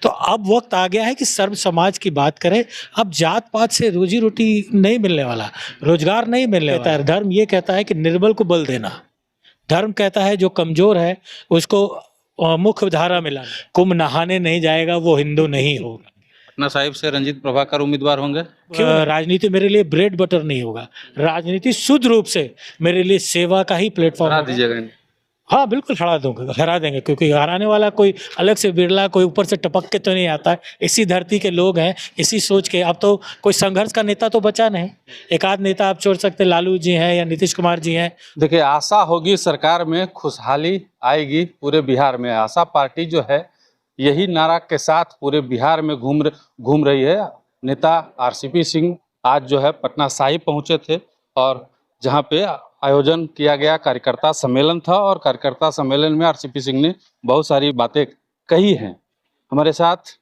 तो अब वक्त आ गया है कि सर्व समाज की बात करें। अब जात पात से रोजी रोटी नहीं मिलने वाला, रोजगार नहीं मिलने वाला है। धर्म ये कहता है कि निर्बल को बल देना, धर्म कहता है जो कमजोर है उसको मुख्य धारा में लाना। कुंभ नहाने नहीं जाएगा वो हिंदू नहीं होगा। पटना साहिब से रंजीत प्रभाकर उम्मीदवार होंगे। राजनीति मेरे लिए ब्रेड बटर नहीं होगा, राजनीति शुद्ध रूप से मेरे लिए सेवा का ही प्लेटफॉर्म हरा होगा। दीजिएगा इन्हें। हाँ बिल्कुल हरा देंगे, क्योंकि हराने वाला कोई अलग से बिरला कोई ऊपर से टपक के तो नहीं आता है। इसी धरती के लोग हैं, इसी सोच के। अब तो कोई संघर्ष का नेता तो बचा नहीं, एक आध नेता आप छोड़ सकते, लालू जी हैं या नीतीश कुमार जी हैं। देखिए, आशा होगी सरकार में खुशहाली आएगी पूरे बिहार में। आशा पार्टी जो है यही नारा के साथ पूरे बिहार में घूम रही है। नेता आरसीपी सिंह आज जो है पटना साहिब पहुंचे थे और जहां पे आयोजन किया गया कार्यकर्ता सम्मेलन था और कार्यकर्ता सम्मेलन में आरसीपी सिंह ने बहुत सारी बातें कही हैं। हमारे साथ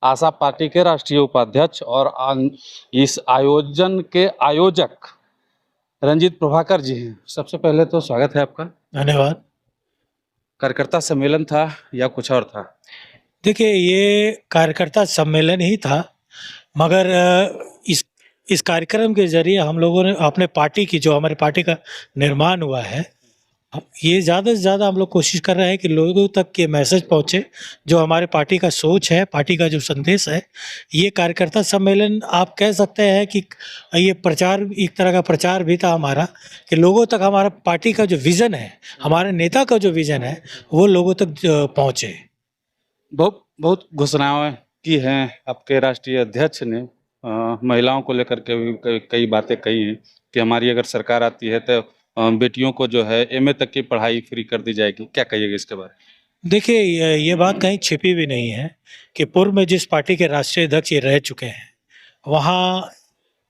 आशा पार्टी के राष्ट्रीय उपाध्यक्ष और इस आयोजन के आयोजक रंजीत प्रभाकर जी हैं। सबसे पहले तो स्वागत है आपका। धन्यवाद। कार्यकर्ता सम्मेलन था या कुछ और था? देखिए, ये कार्यकर्ता सम्मेलन ही था, मगर इस कार्यक्रम के जरिए हम लोगों ने अपने पार्टी की, जो हमारी पार्टी का निर्माण हुआ है, ये ज़्यादा से ज़्यादा हम लोग कोशिश कर रहे हैं कि लोगों तक ये मैसेज पहुँचे जो हमारे पार्टी का सोच है, पार्टी का जो संदेश है। ये कार्यकर्ता सम्मेलन आप कह सकते हैं कि ये प्रचार, एक तरह का प्रचार भी था हमारा, कि लोगों तक हमारा पार्टी का जो विज़न है, हमारे नेता का जो विज़न है, वो लोगों तक पहुँचे। बहुत घोषणाएं की हैं आपके राष्ट्रीय अध्यक्ष ने। महिलाओं को लेकर के भी कई बातें कही हैं कि हमारी अगर सरकार आती है तो बेटियों को जो है एमए तक की पढ़ाई फ्री कर दी जाएगी। क्या कहिएगा इसके बारे में? देखिए, ये बात कहीं छिपी भी नहीं है कि पूर्व में जिस पार्टी के राष्ट्रीय अध्यक्ष ये रह चुके हैं, वहाँ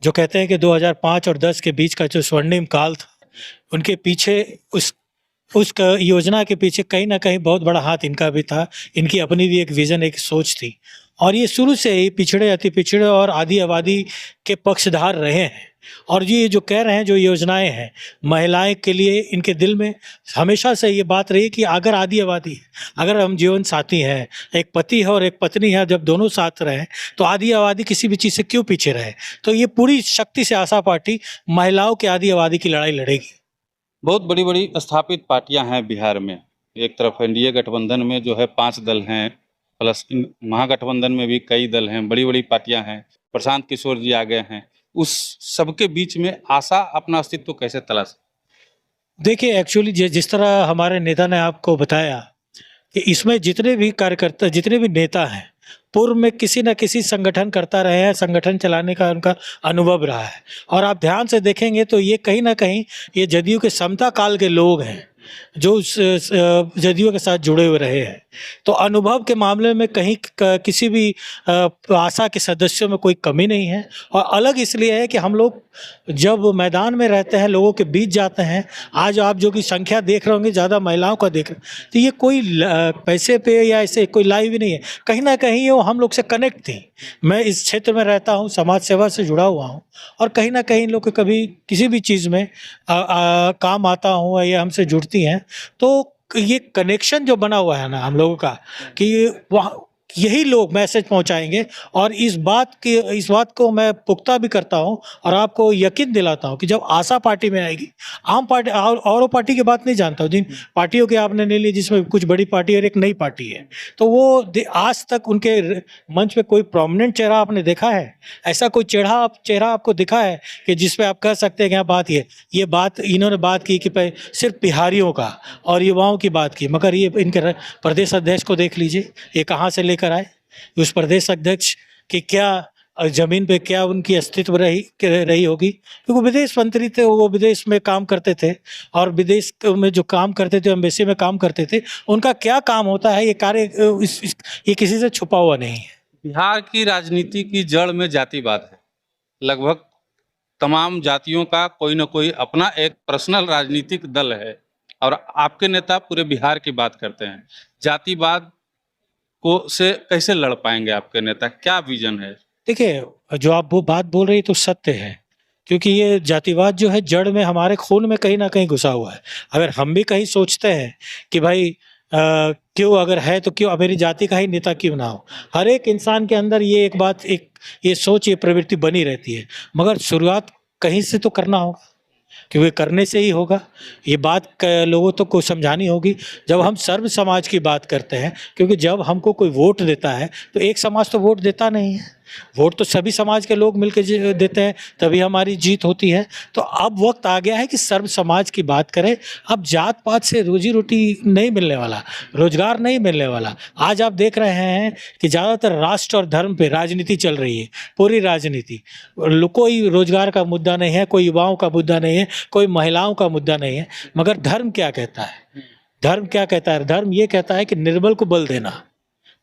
जो कहते हैं कि 2005 और 10 के बीच का जो स्वर्णिम काल था, उनके पीछे उस योजना के पीछे कहीं ना कहीं बहुत बड़ा हाथ इनका भी था। इनकी अपनी भी एक विज़न, एक सोच थी, और ये शुरू से ही पिछड़े, अति पिछड़े और आदि आबादी के पक्षधार रहे हैं। और ये जो कह रहे हैं, जो योजनाएं हैं महिलाएं के लिए, इनके दिल में हमेशा से ये बात रही कि अगर आदि आबादी, अगर हम जीवन साथी हैं, एक पति है और एक पत्नी है, जब दोनों साथ रहें तो आदि आबादी किसी भी चीज़ से क्यों पीछे रहे। तो ये पूरी शक्ति से आशा पार्टी महिलाओं के आदि आबादी की लड़ाई लड़ेगी। बहुत बड़ी बड़ी स्थापित पार्टियां हैं बिहार में। एक तरफ एनडीए गठबंधन में जो है 5 दल हैं, प्लस महागठबंधन में भी कई दल हैं, बड़ी बड़ी पार्टियां हैं। प्रशांत किशोर जी आ गए हैं। उस सबके बीच में आशा अपना अस्तित्व कैसे तलाश? देखिए, एक्चुअली जिस तरह हमारे नेता ने आपको बताया कि इसमें जितने भी कार्यकर्ता, जितने भी नेता हैं, पूर्व में किसी न किसी संगठन करता रहे हैं, संगठन चलाने का उनका अनुभव रहा है। और आप ध्यान से देखेंगे तो ये कहीं ना कहीं ये जदयू के समता काल के लोग हैं जो जदयू के साथ जुड़े हुए रहे हैं। तो अनुभव के मामले में कहीं किसी भी आशा के सदस्यों में कोई कमी नहीं है। और अलग इसलिए है कि हम लोग जब मैदान में रहते हैं, लोगों के बीच जाते हैं, आज आप जो कि संख्या देख रहे होंगे ज़्यादा महिलाओं का देख रहे हैं, तो ये कोई पैसे पे या ऐसे कोई लाइव नहीं है, कहीं ना कहीं वो हम लोग से कनेक्ट थी। मैं इस क्षेत्र में रहता हूँ, समाज सेवा से जुड़ा हुआ हूँ, और कहीं ना कहीं लोग कभी किसी भी चीज़ में काम आता हूँ या हमसे जुड़ती हैं, तो ये कनेक्शन जो बना हुआ है ना हम लोगों का, कि वहाँ यही लोग मैसेज पहुंचाएंगे। और इस बात को मैं पुख्ता भी करता हूं और आपको यकीन दिलाता हूं कि जब आशा पार्टी में आएगी, आम पार्टी और पार्टी की बात नहीं जानता हूं, जिन पार्टियों के आपने ले ली जिसमें कुछ बड़ी पार्टी और एक नई पार्टी है, तो वो आज तक उनके मंच पे कोई प्रोमिनेंट चेहरा आपने देखा है? ऐसा कोई चेहरा आपको दिखा है कि जिसपे आप कह सकते हैं कि बात ये बात इन्होंने बात की कि सिर्फ बिहारियों का और युवाओं की बात की, मगर ये इनके प्रदेश अध्यक्ष को देख लीजिए, ये कहाँ से लेकर आए। उस प्रदेश अध्यक्ष की क्या जमीन पे क्या उनकी अस्तित्व रही होगी, क्योंकि वो विदेश मंत्री थे, वो विदेश में काम करते थे, और विदेश में जो काम करते थे, एम्बेसी में काम करते थे, उनका क्या काम होता है ये कार्य ये किसी से छुपा हुआ नहीं है। बिहार की राजनीति की जड़ में जातिवाद है। लगभग तमाम जातियों का कोई ना कोई अपना एक पर्सनल राजनीतिक दल है, और आपके नेता पूरे बिहार की बात करते हैं। जातिवाद को से कैसे लड़ पाएंगे आपके नेता? क्या विजन है? देखिए, जो आप वो बात बोल रही तो सत्य है, क्योंकि ये जातिवाद जो है जड़ में हमारे खून में कहीं ना कहीं घुसा हुआ है। अगर हम भी कहीं सोचते हैं कि भाई क्यों अगर है तो क्यों मेरी जाति का ही नेता क्यों ना हो। हर एक इंसान के अंदर ये एक बात एक ये सोच ये प्रवृत्ति बनी रहती है, मगर शुरुआत कहीं से तो करना होगा, क्योंकि करने से ही होगा। ये बात लोगों तक को समझानी होगी। जब हम सर्व समाज की बात करते हैं, क्योंकि जब हमको कोई वोट देता है तो एक समाज तो वोट देता नहीं है, वोट तो सभी समाज के लोग मिलकर देते हैं, तभी हमारी जीत होती है। तो अब वक्त आ गया है कि सर्व समाज की बात करें। अब जात पात से रोजी रोटी नहीं मिलने वाला, रोजगार नहीं मिलने वाला। आज आप देख रहे हैं कि ज़्यादातर राष्ट्र और धर्म पे राजनीति चल रही है, पूरी राजनीति। कोई रोजगार का मुद्दा नहीं है, कोई युवाओं का मुद्दा नहीं है, कोई महिलाओं का मुद्दा नहीं है। मगर धर्म क्या कहता है? धर्म क्या कहता है? धर्म ये कहता है कि निर्बल को बल देना।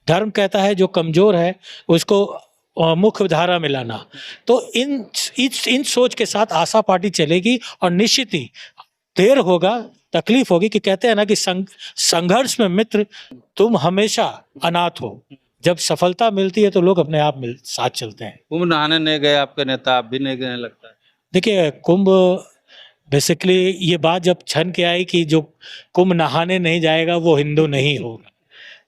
धर्म कहता है जो कमजोर है उसको मुख्य धारा में लाना। तो इन सोच के साथ आशा पार्टी चलेगी, और निश्चित ही देर होगा, तकलीफ होगी, कि कहते हैं ना कि संघर्ष में मित्र तुम हमेशा अनाथ हो। जब सफलता मिलती है तो लोग अपने आप साथ चलते हैं। कुंभ नहाने नहीं गए आपके नेता, आप भी नहीं गए लगता है। देखिए, कुंभ बेसिकली ये बात जब छन के आई कि जो कुंभ नहाने नहीं जाएगा वो हिंदू नहीं होगा,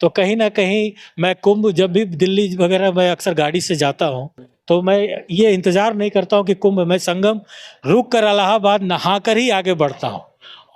तो कहीं ना कहीं मैं कुंभ जब भी दिल्ली वगैरह मैं अक्सर गाड़ी से जाता हूँ तो मैं ये इंतज़ार नहीं करता हूँ कि कुंभ में संगम रुक कर इलाहाबाद नहा कर ही आगे बढ़ता हूँ।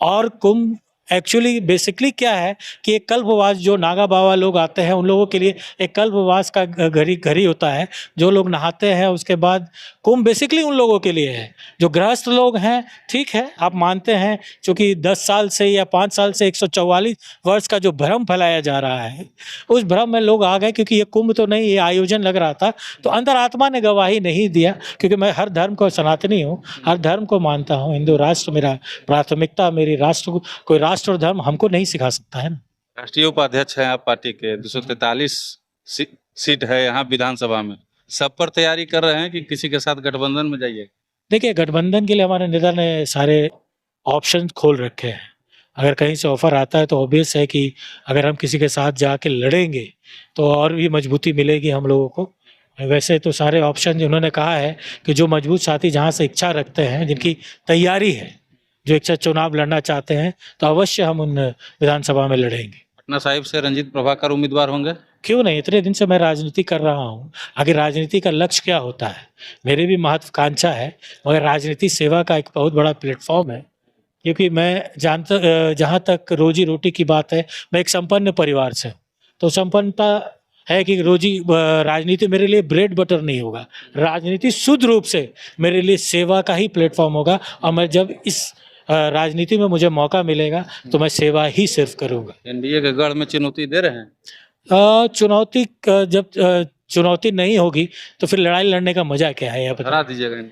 और कुंभ एक्चुअली बेसिकली क्या है कि एक कल्पवास जो नागा बाबा लोग आते हैं उन लोगों के लिए एक कल्पवास का घड़ी होता है। जो लोग नहाते हैं उसके बाद कुंभ बेसिकली उन लोगों के लिए है जो गृहस्थ लोग हैं। ठीक है, आप मानते हैं क्योंकि 10 साल से या 5 साल से 144 वर्ष का जो भ्रम फैलाया जा रहा है उस भ्रम में लोग आ गए, क्योंकि ये कुंभ तो नहीं, ये आयोजन लग रहा था। तो अंदर आत्मा ने गवाही नहीं दिया, क्योंकि मैं हर धर्म को सनातनी हूँ, हर धर्म को मानता हूँ। हिंदू राष्ट्र मेरा प्राथमिकता, मेरी राष्ट्र को कोई राष्ट्र और धर्म हमको नहीं सिखा सकता है ना। राष्ट्रीय उपाध्यक्ष हैं आप पार्टी के, 243 सीट है यहाँ विधानसभा में, सब पर तैयारी कर रहे हैं कि किसी के साथ गठबंधन में जाइए? देखिए, गठबंधन के लिए हमारे नेता ने सारे ऑप्शन खोल रखे हैं। अगर कहीं से ऑफर आता है तो ऑब्वियस है कि अगर हम किसी के साथ जाके लड़ेंगे तो और भी मजबूती मिलेगी हम लोगों को। वैसे तो सारे ऑप्शन उन्होंने कहा है कि जो मजबूत साथी जहाँ से इच्छा रखते हैं, जिनकी तैयारी है, जो इच्छा चुनाव लड़ना चाहते हैं, तो अवश्य हम उन विधानसभा में लड़ेंगे। पटना साहिब से रंजीत प्रभाकर उम्मीदवार होंगे? क्यों नहीं, इतने दिन से मैं राजनीति कर रहा हूँ। आगे राजनीति का लक्ष्य क्या होता है, मेरी भी महत्वाकांक्षा है, मगर राजनीति सेवा का एक बहुत बड़ा प्लेटफॉर्म है। क्योंकि मैं जहाँ तक रोजी रोटी की बात है, मैं एक संपन्न परिवार से हूँ, तो संपन्नता है कि राजनीति मेरे लिए ब्रेड बटर नहीं होगा। राजनीति शुद्ध रूप से मेरे लिए सेवा का ही प्लेटफॉर्म होगा, और मैं जब इस राजनीति में मुझे मौका मिलेगा तो मैं सेवा ही सिर्फ करूँगा। एनडीए के गढ़ में चुनौती दे रहे हैं? जब चुनौती नहीं होगी तो फिर लड़ाई लड़ने का मजा क्या है? आप हरा दीजिएगा?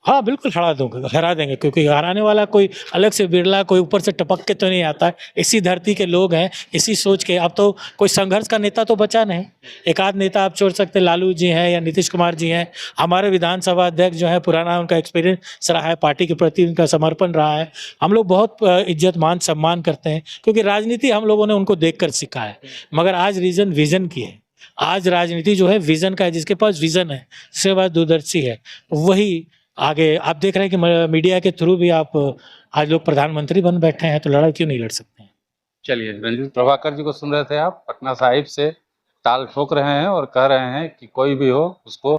हाँ, बिल्कुल हरा देंगे, क्योंकि हराने वाला कोई अलग से बिरला, कोई ऊपर से टपक के तो नहीं आता है। इसी धरती के लोग हैं, इसी सोच के। अब तो कोई संघर्ष का नेता तो बचा नहीं। एक आध नेता आप छोड़ सकते, लालू जी हैं या नीतीश कुमार जी हैं। हमारे विधानसभा अध्यक्ष जो है, पुराना उनका एक्सपीरियंस रहा है, पार्टी के प्रति उनका समर्पण रहा है। हम लोग बहुत इज्जत मान सम्मान करते हैं, क्योंकि राजनीति हम लोगों ने उनको देख कर सीखा है। मगर आज रीजन विजन की है। आज राजनीति जो है विजन का है, जिसके पास विजन है, उसके बाद दूरदर्शी है, वही आगे। आप देख रहे हैं कि मीडिया के थ्रू भी आप आज लोग प्रधानमंत्री बन बैठे हैं, तो लड़ाई क्यों नहीं लड़ सकते हैं? चलिए, रंजीत प्रभाकर जी को सुन रहे थे आप। पटना साहिब से ताल ठोक रहे हैं और कह रहे हैं कि कोई भी हो उसको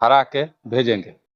हरा के भेजेंगे।